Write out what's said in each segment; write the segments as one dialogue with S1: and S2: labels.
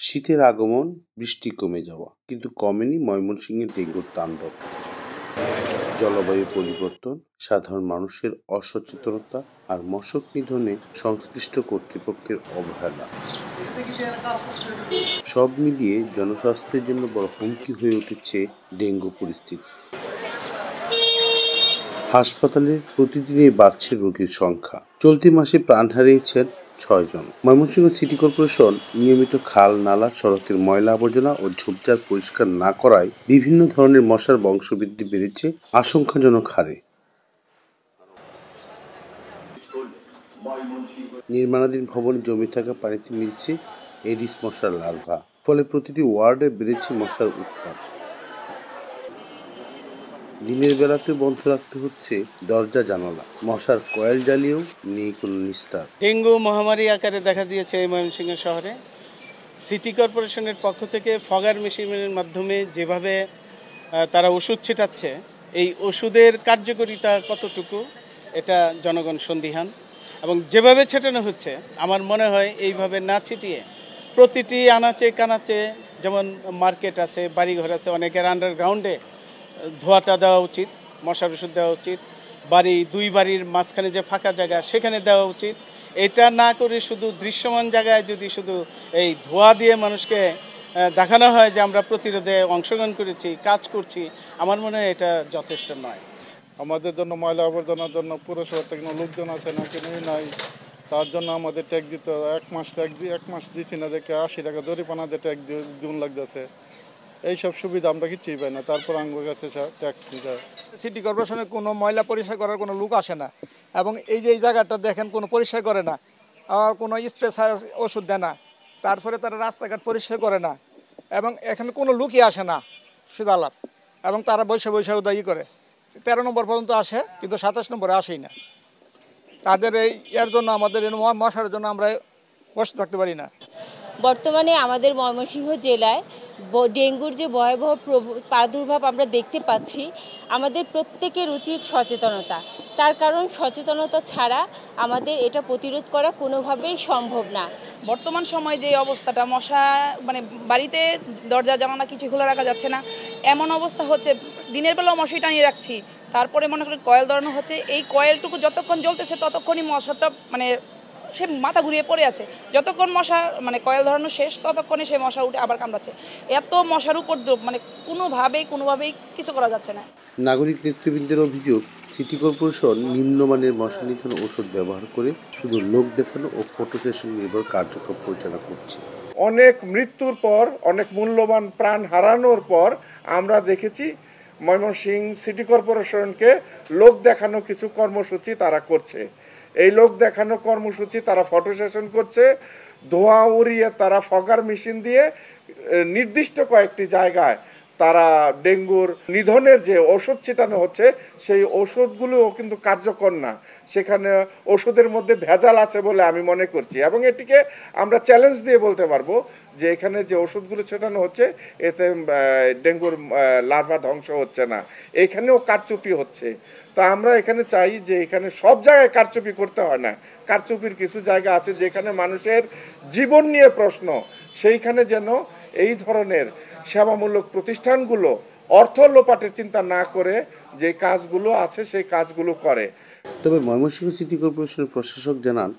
S1: শীতের আগমন, বৃষ্টি কমে যাওয়া, কিন্তু কমেনি ময়মনসিংহের ডেঙ্গুর তাণ্ডব। জলবায়ু পরিবর্তন, সাধারণ মানুষের অসচেতনতা আর মশক নিধনে সংশ্লিষ্ট কর্তৃপক্ষের অবহেলা, সব মিলিয়ে জনস্বাস্থ্যের জন্য বড় হুমকি হয়ে উঠেছে ডেঙ্গু পরিস্থিতি। হাসপাতালে প্রতিদিনই বাড়ছে রোগীর সংখ্যা। চলতি মাসে প্রাণ হারিয়েছেন 6 জন। ময়মনসিংহ সিটি কর্পোরেশন নিয়মিত খাল, নালা, সড়কের ময়লা আবর্জনা ও ঝোপঝাড় পরিষ্কার না করায় বিভিন্ন ধরনের মশার বংশবৃদ্ধি বেড়েছে আশঙ্কাজনক হারে। নির্মাণাধীন ভবনে জমে থাকা পানিতে মিলছে এডিস মশার লার্ভা, ফলে প্রতিটি ওয়ার্ডে বেড়েছে মশার উৎপাত। দিনের বেলাতে বন্ধ রাখতে হচ্ছে দরজা জানালা, মশার কয়েল জ্বালিয়েও নেই কোনো নিস্তার।
S2: ডেঙ্গু মহামারী আকারে দেখা দিয়েছে এই ময়মনসিংহ শহরে। সিটি কর্পোরেশনের পক্ষ থেকে ফগার মেশিনের মাধ্যমে যেভাবে তারা ওষুধ ছিটাচ্ছে, এই ওষুধের কার্যকারিতা কতটুকু এটা জনগণ সন্দিহান। এবং যেভাবে ছেটানো হচ্ছে আমার মনে হয় এইভাবে না ছিটিয়ে প্রতিটি আনাচে কানাচে, যেমন মার্কেট আছে, বাড়িঘর আছে, অনেকের আন্ডারগ্রাউন্ডে ধোঁয়াটা দেওয়া উচিত, মশার ওষুধ দেওয়া উচিত। দুই বাড়ির মাঝখানে যে ফাঁকা জায়গা সেখানে দেওয়া উচিত। এটা না করে শুধু দৃশ্যমান জায়গায় যদি শুধু এই ধোঁয়া দিয়ে মানুষকে দেখানো হয় যে আমরা প্রতিরোধে অংশগ্রহণ করেছি, কাজ করছি, আমার মনে হয় এটা যথেষ্ট নয়।
S3: আমাদের জন্য ময়লা আবর্জনার জন্য পুরসভার থেকে লোকজন আছে না কিনেই নাই, তার জন্য আমাদের ট্যাক্স দিতে হবে। এক মাস দিচ্ছি না দেখে 80 টাকা জরিমানাতে ট্যাক্স দিন লাগতেছে। এইসব সুবিধা আমরা কিছুই পাই না, তারপর আমার কাছে ট্যাক্স দিতে হয়।
S4: সিটি কর্পোরেশনে কোনো ময়লা পরিষ্কার করার কোনো লোক আসে না, এবং এই যে এই জায়গাটা দেখেন কোনো পরিষ্কার করে না, কোনো স্প্রে ওষুধ দেয় না, তারপরে তারা রাস্তাঘাট পরিষ্কার করে না, এবং এখানে কোনো লোকই আসে না সুদালাপ, এবং তারা বৈশা উদয়ী করে 13 নম্বর পর্যন্ত আসে, কিন্তু 27 নম্বরে আসেই না। তাদের এর জন্য আমাদের মশার জন্য আমরা বসে থাকতে পারি না।
S5: বর্তমানে আমাদের ময়মনসিংহ জেলায় ডেঙ্গুর যে ভয়াবহ প্রাদুর্ভাব আমরা দেখতে পাচ্ছি, আমাদের প্রত্যেকের উচিত সচেতনতা। তার কারণ সচেতনতা ছাড়া আমাদের এটা প্রতিরোধ করা কোনোভাবেই সম্ভব না।
S6: বর্তমান সময়ে যে অবস্থাটা, মশা বাড়িতে দরজা জানালা কিছু খোলা রাখা যাচ্ছে না, এমন অবস্থা হচ্ছে। দিনের বেলাও মশারি টানিয়ে রাখছি, তারপরে মনে করেন কয়েল ধরানো হচ্ছে। এই কয়েলটুকু যতক্ষণ জ্বলতেছে ততক্ষণই মশাটা সে মাথা ঘুরিয়ে পড়ে আছে। যতক্ষণ মশা কয়েল ধরানো শেষ ততক্ষণে সে মশা উঠে আবার কামড়াচ্ছে। এত মশার উপদ্রব কোনোভাবেই কিছু করা যাচ্ছে না।
S1: নাগরিক নেতৃবৃন্দের অভিযোগ, সিটি কর্পোরেশন নিম্নমানের মশা নিধন ওষুধ ব্যবহার করে শুধু লোক দেখানো ও ফটো সেশন নির্ভর কার্যক্রম পরিচালনা করছে।
S7: অনেক মৃত্যুর পর, অনেক মূল্যবান প্রাণ হারানোর পর আমরা দেখেছি ময়মনসিংহ সিটি কর্পোরেশনকে লোক দেখানো কিছু কর্মসূচি তারা করছে। এই লোক দেখানো কর্মসূচি তারা ফটো সেশন করছে, ধোঁয়া উড়িয়ে তারা ফগার মেশিন দিয়ে নির্দিষ্ট কয়েকটি জায়গায় তারা ডেঙ্গুর নিধনের যে ওষুধ ছিটানো হচ্ছে সেই ওষুধগুলোও কিন্তু কার্যকর না। সেখানে ওষুধের মধ্যে ভেজাল আছে বলে আমি মনে করছি, এবং এটিকে আমরা চ্যালেঞ্জ দিয়ে বলতে পারবো যে এখানে যে ওষুধগুলো ছেটানো হচ্ছে এতে ডেঙ্গুর লার্ভা ধ্বংস হচ্ছে না, এখানেও কারচুপি হচ্ছে। তো আমরা এখানে চাই যে এখানে সব জায়গায় কারচুপি করতে হয় না, কারচুপির কিছু জায়গা আছে যেখানে মানুষের জীবন নিয়ে প্রশ্ন, সেইখানে যেন এই ধরনের সেবামূলক প্রতিষ্ঠানগুলো অর্থ লোপাটের চিন্তা না করে যে কাজগুলো আছে সেই কাজগুলো করে।
S1: তবে ময়মনসিংহ সিটি কর্পোরেশনের প্রশাসক জানান,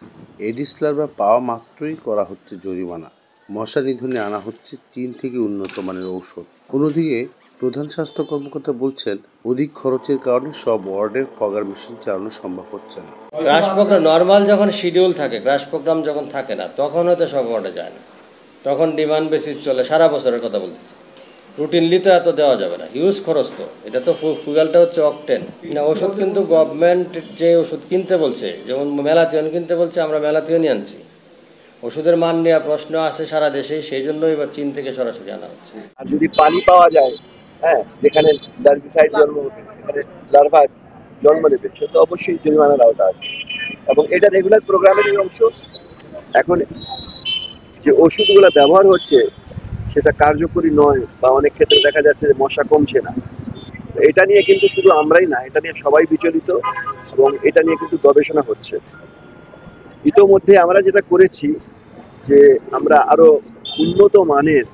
S1: এডিস লার্ভা পাওয়া মাত্রই করা হচ্ছে জরিমানা, মশা নিধনে আনা হচ্ছে চীন থেকে উন্নত মানের ঔষধ। অন্যদিকে প্রধান স্বাস্থ্য কর্মকর্তা বলছেন, অধিক খরচের কারণে সব ওয়ার্ডের ফগার মেশিন চালানো সম্ভব হচ্ছে না।
S8: ক্রাশ প্রোগ্রাম নর্মাল যখন শিডিউল থাকে, ক্রাশ প্রোগ্রাম যখন থাকে না, তখন হয়তো সব ওয়ার্ডে যায় না, তখন ডিমান্ড বেসিস চলে। সারা বছরের কথা বলতেছি, রুটিনলি তো এত দেওয়া যাবে না, হিউজ খরচ। তো এটা তো ফুয়েলটা হচ্ছে অকটেন না। ওষুধ কিন্তু গভর্নমেন্ট যে ওষুধ কিনতে বলছে, যেমন ম্যালাথিয়ন কিনতে বলছে, আমরা ম্যালাথিয়নই আনছি। ওষুধের মান নেওয়া প্রশ্ন আছে সারা দেশে, সেই জন্যই এবার চীন থেকে সরাসরি আনা হচ্ছে।
S9: আর যদি পানি পাওয়া যায়, যেখানে লার্ভিসাইড জন্ম হবে, যেখানে লার্ভা জন্ম নেবে, সে তো অবশ্যই জরিমানার আওতা আছে, এবং এটা রেগুলার প্রোগ্রামের অংশ। এখন যে ওষুধগুলো ব্যবহার হচ্ছে সেটা কার্যকরী নয়, বা অনেক ক্ষেত্রে দেখা যাচ্ছে যে মশা কমছে না। এটা নিয়ে কিন্তু শুধু আমরাই না, এটা নিয়ে সবাই বিচলিত, এবং এটা নিয়ে কিন্তু গবেষণা হচ্ছে। ইতোমধ্যে আমরা যেটা করেছি যে আমরা আরো উন্নত মানের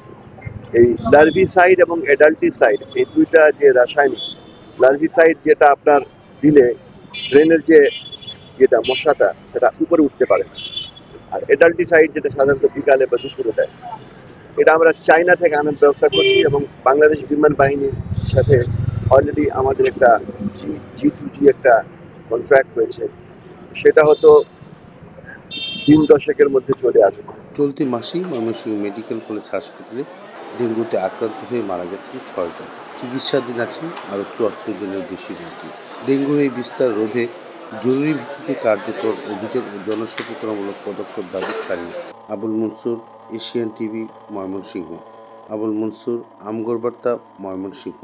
S9: এই লার্ভিসাইড এবং অ্যাডাল্টিসাইড, এই দুইটা যে রাসায়নিক, লার্ভিসাইড যেটা আপনার দিলে ড্রেনের যেটা মশাটা সেটা উপরে উঠতে পারে না, আর অ্যাডাল্টিসাইড যেটা সাধারণত বিকালে বা দুপুরে দেয়, এটা আমরা চায়না থেকে আনার ব্যবস্থা করছি এবং বাংলাদেশ বিমান বাহিনীর সাথে অলরেডি আমাদের একটা G2G একটা কন্ট্রাক্ট হয়েছে, সেটা হয়তো দিন দশেকের মধ্যে চলে আসবে।
S1: চলতি মাসেই ময়মনসিংহ মেডিকেল কলেজ হাসপাতালে ডেঙ্গুতে আক্রান্ত হয়ে মারা গেছেন 6 জন। চিকিৎসাধীন আছেন আরও 74 জনের বেশি রোগী। ডেঙ্গুর এই বিস্তার রোধে জরুরি ভিত্তিতে কার্যকর অভিযান ও জনসচেতনামূলক পদক্ষেপ দাবিকারী আবুল মনসুর, এশিয়ান টিভি, ময়মনসিংহ। আবুল মনসুর, আমগর বার্তা, ময়মনসিংহ।